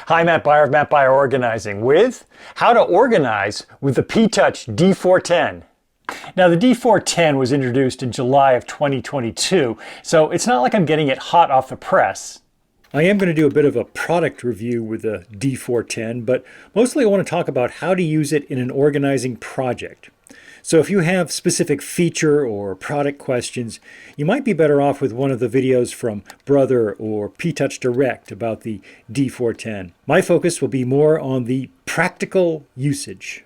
Hi, Matt Byer of Matt Byer Organizing with how to organize with the P-Touch D410. Now the D410 was introduced in July of 2022, so it's not like I'm getting it hot off the press. I am going to do a bit of a product review with the D410, but mostly I want to talk about how to use it in an organizing project. So if you have specific feature or product questions, you might be better off with one of the videos from Brother or P-Touch Direct about the D410. My focus will be more on the practical usage.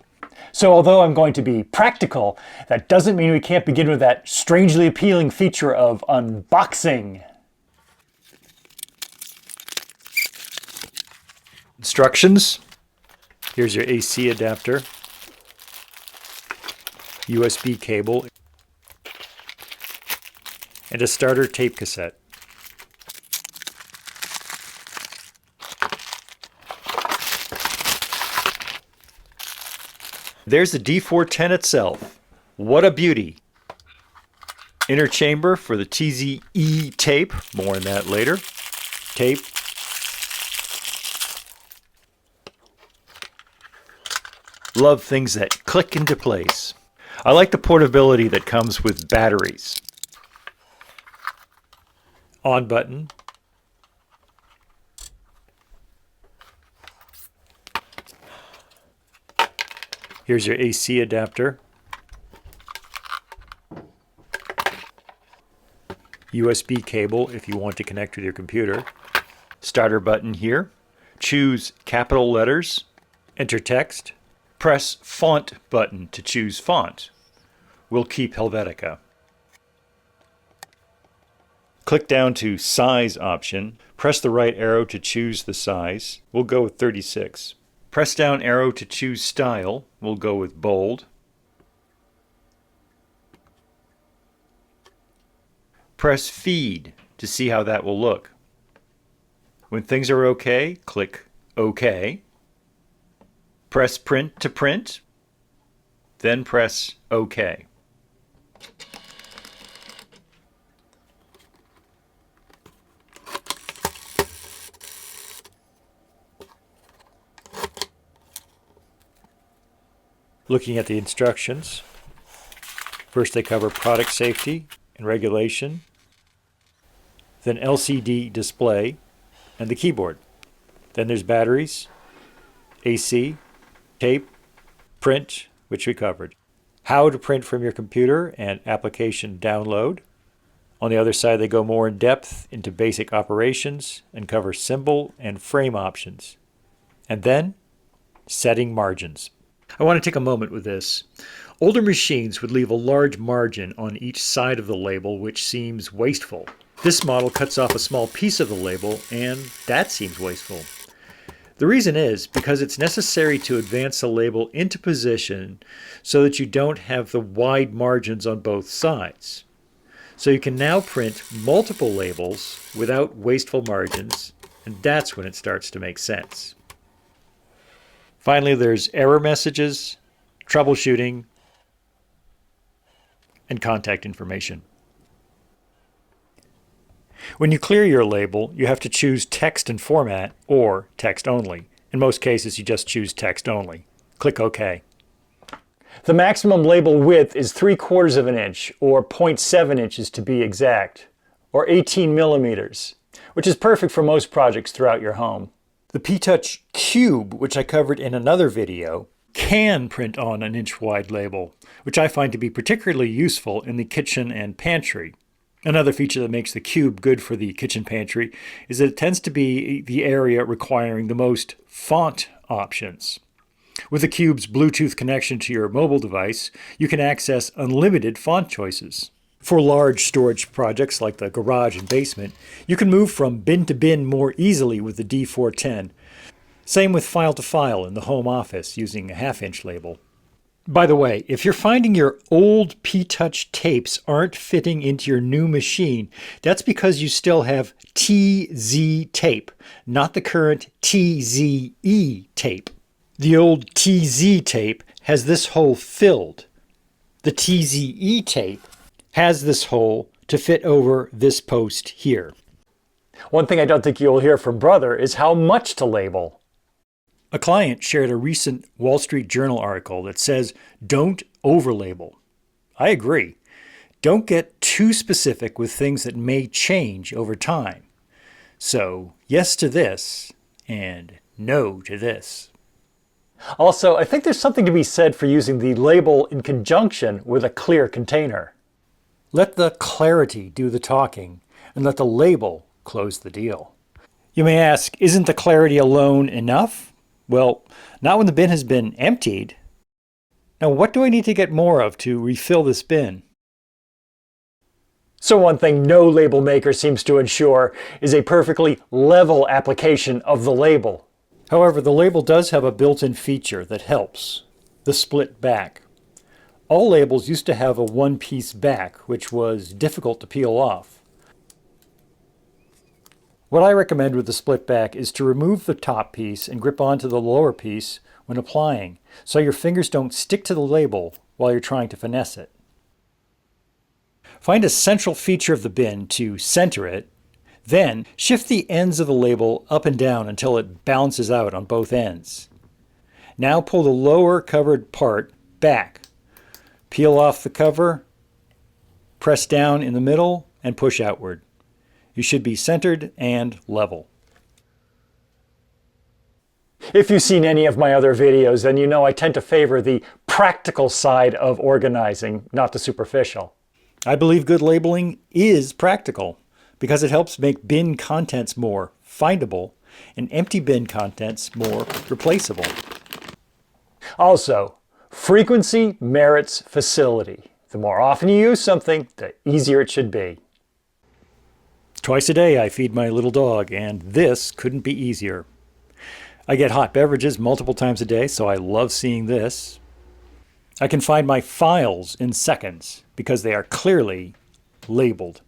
So although I'm going to be practical, that doesn't mean we can't begin with that strangely appealing feature of unboxing. Instructions. Here's your AC adapter. USB cable, and a starter tape cassette. There's the D410 itself. What a beauty. Inner chamber for the TZE tape. More on that later. Tape. Love things that click into place. I like the portability that comes with batteries. On button. Here's your AC adapter. USB cable if you want to connect with your computer. Starter button here. Choose capital letters. Enter text. Press Font button to choose font. We'll keep Helvetica. Click down to Size option. Press the right arrow to choose the size. We'll go with 36. Press down arrow to choose style. We'll go with bold. Press Feed to see how that will look. When things are okay, click OK. Press Print to print, then press OK. Looking at the instructions, first they cover product safety and regulation, then LCD display and the keyboard. Then there's batteries, AC, tape, print, which we covered. How to print from your computer and application download. On the other side, they go more in depth into basic operations and cover symbol and frame options. And then, setting margins. I want to take a moment with this. Older machines would leave a large margin on each side of the label, which seems wasteful. This model cuts off a small piece of the label, and that seems wasteful. The reason is because it's necessary to advance the label into position so that you don't have the wide margins on both sides. So you can now print multiple labels without wasteful margins, and that's when it starts to make sense. Finally, there's error messages, troubleshooting, and contact information. When you clear your label, you have to choose text and format or text only. In most cases, you just choose text only. Click OK. The maximum label width is 3/4 of an inch, or 0.7 inches to be exact, or 18 millimeters, which is perfect for most projects throughout your home. The P-Touch Cube, which I covered in another video, can print on an inch-wide label, which I find to be particularly useful in the kitchen and pantry. Another feature that makes the Cube good for the kitchen pantry is that it tends to be the area requiring the most font options. With the Cube's Bluetooth connection to your mobile device, you can access unlimited font choices. For large storage projects like the garage and basement, you can move from bin to bin more easily with the D410. Same with file to file in the home office using a 1/2 inch label. By the way, if you're finding your old P-Touch tapes aren't fitting into your new machine, that's because you still have TZ tape, not the current TZE tape. The old TZ tape has this hole filled. The TZE tape has this hole to fit over this post here. One thing I don't think you'll hear from Brother is how much to label. A client shared a recent Wall Street Journal article that says, don't overlabel. I agree. Don't get too specific with things that may change over time. So, yes to this and no to this. Also, I think there's something to be said for using the label in conjunction with a clear container. Let the clarity do the talking, and let the label close the deal. You may ask, isn't the clarity alone enough? Well, not when the bin has been emptied. Now, what do I need to get more of to refill this bin? So one thing no label maker seems to ensure is a perfectly level application of the label. However, the label does have a built-in feature that helps, the split back. All labels used to have a one-piece back, which was difficult to peel off. What I recommend with the split back is to remove the top piece and grip onto the lower piece when applying, so your fingers don't stick to the label while you're trying to finesse it. Find a central feature of the bin to center it, then shift the ends of the label up and down until it balances out on both ends. Now pull the lower covered part back. Peel off the cover, press down in the middle, and push outward. You should be centered and level. If you've seen any of my other videos, then you know I tend to favor the practical side of organizing, not the superficial. I believe good labeling is practical because it helps make bin contents more findable and empty bin contents more replaceable. Also, frequency merits facility. The more often you use something, the easier it should be. Twice a day I feed my little dog, and this couldn't be easier. I get hot beverages multiple times a day, so I love seeing this. I can find my files in seconds because they are clearly labeled.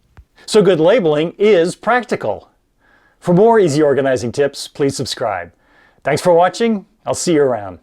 So good labeling is practical. For more easy organizing tips, please subscribe. Thanks for watching. I'll see you around.